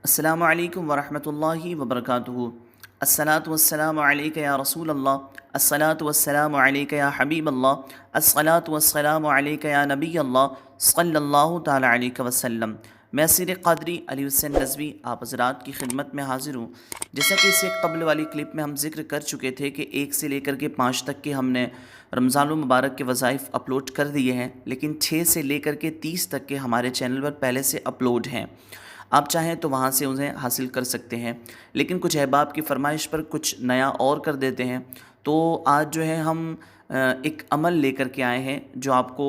السلام علیکم ورحمۃ اللہ وبرکاتہ۔ الصلاۃ والسلام علیک یا رسول اللہ، الصلاۃ والسلام علیک یا حبیب اللہ، الصلاۃ والسلام علیک یا نبی اللہ صلی اللہ تعالی علیہ وسلم۔ میں اسیر قادری علی حسین رضوی آپ حضرات کی خدمت میں حاضر ہوں۔ جیسا کہ اس سے قبل والی کلپ میں ہم ذکر کر چکے تھے کہ 1 سے لے کر کے 5 تک کے ہم نے رمضان المبارک کے وظائف اپلوڈ کر دیے ہیں، لیکن 6 سے لے کر کے 30 تک کے ہمارے چینل پر پہلے سے اپلوڈ ہیں۔ آپ چاہیں تو وہاں سے انہیں حاصل کر سکتے ہیں، لیکن کچھ احباب کی فرمائش پر کچھ نیا اور کر دیتے ہیں۔ تو آج جو ہے ہم ایک عمل لے کر کے آئے ہیں جو آپ کو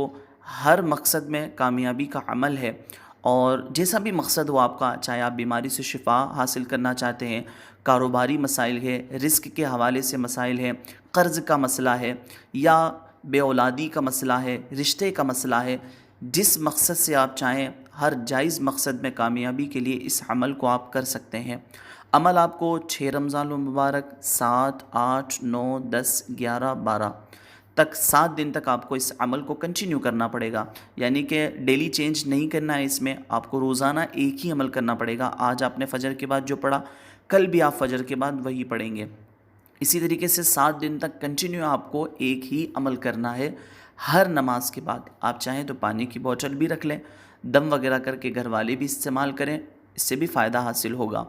ہر مقصد میں کامیابی کا عمل ہے، اور جیسا بھی مقصد ہو آپ کا، چاہے آپ بیماری سے شفا حاصل کرنا چاہتے ہیں، کاروباری مسائل ہے، رزق کے حوالے سے مسائل ہے، قرض کا مسئلہ ہے، یا بے اولادی کا مسئلہ ہے، رشتے کا مسئلہ ہے، جس مقصد سے آپ چاہیں ہر جائز مقصد میں کامیابی کے لیے اس عمل کو آپ کر سکتے ہیں۔ عمل آپ کو 6 رمضان المبارک 7، 8، 9، 10، 11، 12 تک 7 دن تک آپ کو اس عمل کو کنٹینیو کرنا پڑے گا، یعنی کہ ڈیلی چینج نہیں کرنا ہے۔ اس میں آپ کو روزانہ ایک ہی عمل کرنا پڑے گا۔ آج آپ نے فجر کے بعد جو پڑھا، کل بھی آپ فجر کے بعد وہی پڑھیں گے۔ اسی طریقے سے 7 دن تک کنٹینیو آپ کو ایک ہی عمل کرنا ہے۔ ہر نماز کے بعد آپ چاہیں تو پانی کی بوتل بھی رکھ لیں، دم وغیرہ کر کے گھر والے بھی استعمال کریں، اس سے بھی فائدہ حاصل ہوگا۔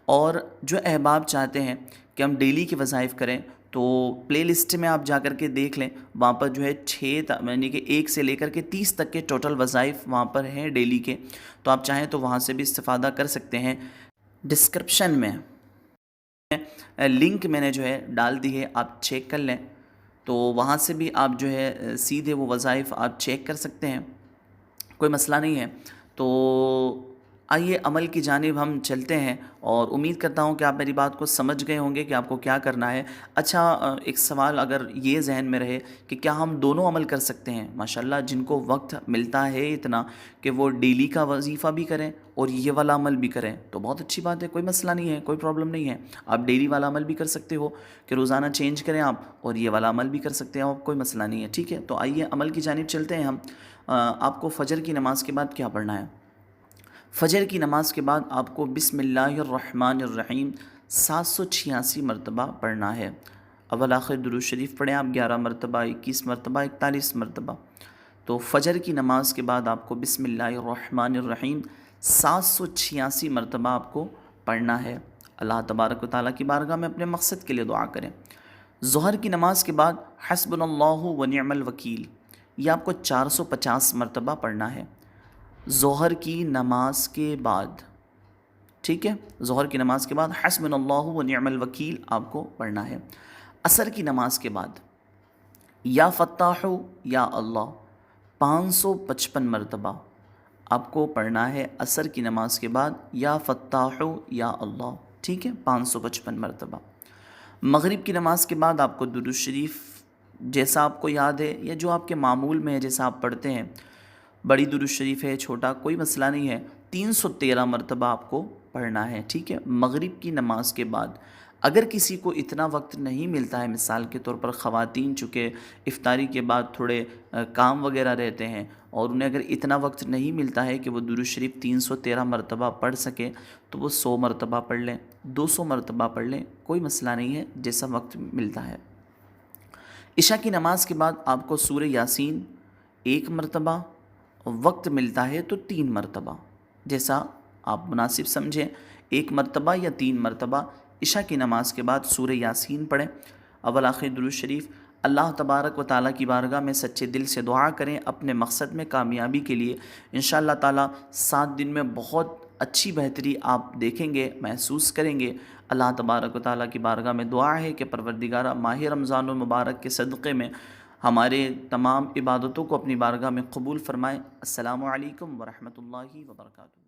اور جو احباب چاہتے ہیں کہ ہم ڈیلی کے وظائف کریں، تو پلے لسٹ میں آپ جا کر کے دیکھ لیں، وہاں پر جو ہے 6 یعنی کہ 1 سے لے کر کے 30 تک کے ٹوٹل وظائف وہاں پر ہیں ڈیلی کے، تو آپ چاہیں تو وہاں سے بھی استفادہ کر سکتے ہیں۔ ڈسکرپشن میں لنک میں نے جو ہے ڈال دی ہے، آپ چیک کر لیں، تو وہاں سے بھی آپ جو ہے سیدھے وہ وظائف آپ چیک کر سکتے ہیں، کوئی مسئلہ نہیں ہے۔ تو آئیے عمل کی جانب ہم چلتے ہیں، اور امید کرتا ہوں کہ آپ میری بات کو سمجھ گئے ہوں گے کہ آپ کو کیا کرنا ہے۔ اچھا، ایک سوال اگر یہ ذہن میں رہے کہ کیا ہم دونوں عمل کر سکتے ہیں؟ ماشاءاللہ، جن کو وقت ملتا ہے اتنا کہ وہ ڈیلی کا وظیفہ بھی کریں اور یہ والا عمل بھی کریں، تو بہت اچھی بات ہے، کوئی مسئلہ نہیں ہے، کوئی پرابلم نہیں ہے۔ آپ ڈیلی والا عمل بھی کر سکتے ہو کہ روزانہ چینج کریں آپ، اور یہ والا عمل بھی کر سکتے ہیں آپ، کوئی مسئلہ نہیں ہے، ٹھیک ہے۔ تو آئیے عمل کی جانب چلتے ہیں ہم۔ آپ کو فجر کی نماز کے بعد کیا پڑھنا ہے؟ فجر کی نماز کے بعد آپ کو بسم اللہ الرحمن الرحیم 786 مرتبہ پڑھنا ہے۔ اول آخر درود شریف پڑھیں آپ 11 مرتبہ، 21 مرتبہ، 41 مرتبہ۔ تو فجر کی نماز کے بعد آپ کو بسم اللہ الرحمن الرحیم 786 مرتبہ آپ کو پڑھنا ہے۔ اللہ تبارک و تعالیٰ کی بارگاہ میں اپنے مقصد کے لیے دعا کریں۔ ظہر کی نماز کے بعد حسبنا اللہ و نعم الوکیل، یہ آپ کو 450 مرتبہ پڑھنا ہے ظہر کی نماز کے بعد، ٹھیک ہے۔ ظہر کی نماز کے بعد حسبنا اللہ و نعم الوکیل آپ کو پڑھنا ہے۔ عصر کی نماز کے بعد یا فتاح یا اللہ 555 مرتبہ آپ کو پڑھنا ہے عصر کی نماز کے بعد، یا فتاح یا اللہ، ٹھیک ہے، 555 مرتبہ۔ مغرب کی نماز کے بعد آپ کو درود شریف جیسا آپ کو یاد ہے یا جو آپ کے معمول میں ہے جیسا آپ پڑھتے ہیں، بڑی درود شریف ہے، چھوٹا، کوئی مسئلہ نہیں ہے، 313 مرتبہ آپ کو پڑھنا ہے، ٹھیک ہے، مغرب کی نماز کے بعد۔ اگر کسی کو اتنا وقت نہیں ملتا ہے، مثال کے طور پر خواتین چونکہ افطاری کے بعد تھوڑے کام وغیرہ رہتے ہیں، اور انہیں اگر اتنا وقت نہیں ملتا ہے کہ وہ درود شریف 313 مرتبہ پڑھ سکیں، تو وہ 100 مرتبہ پڑھ لیں، 200 مرتبہ پڑھ لیں، کوئی مسئلہ نہیں ہے، جیسا وقت ملتا ہے۔ عشاء کی نماز کے بعد آپ کو سورہ یاسین 1 مرتبہ، وقت ملتا ہے تو 3 مرتبہ، جیسا آپ مناسب سمجھیں، 1 مرتبہ یا 3 مرتبہ عشاء کی نماز کے بعد سورہ یاسین پڑھیں۔ اول آخر درود شریف اللہ تبارک و تعالیٰ کی بارگاہ میں سچے دل سے دعا کریں اپنے مقصد میں کامیابی کے لیے۔ انشاءاللہ تعالیٰ 7 دن میں بہت اچھی بہتری آپ دیکھیں گے، محسوس کریں گے۔ اللہ تبارک و تعالیٰ کی بارگاہ میں دعا ہے کہ پروردگارہ ماہ رمضان المبارک کے صدقے میں ہمارے تمام عبادتوں کو اپنی بارگاہ میں قبول فرمائیں۔ السلام علیکم ورحمۃ اللہ وبرکاتہ۔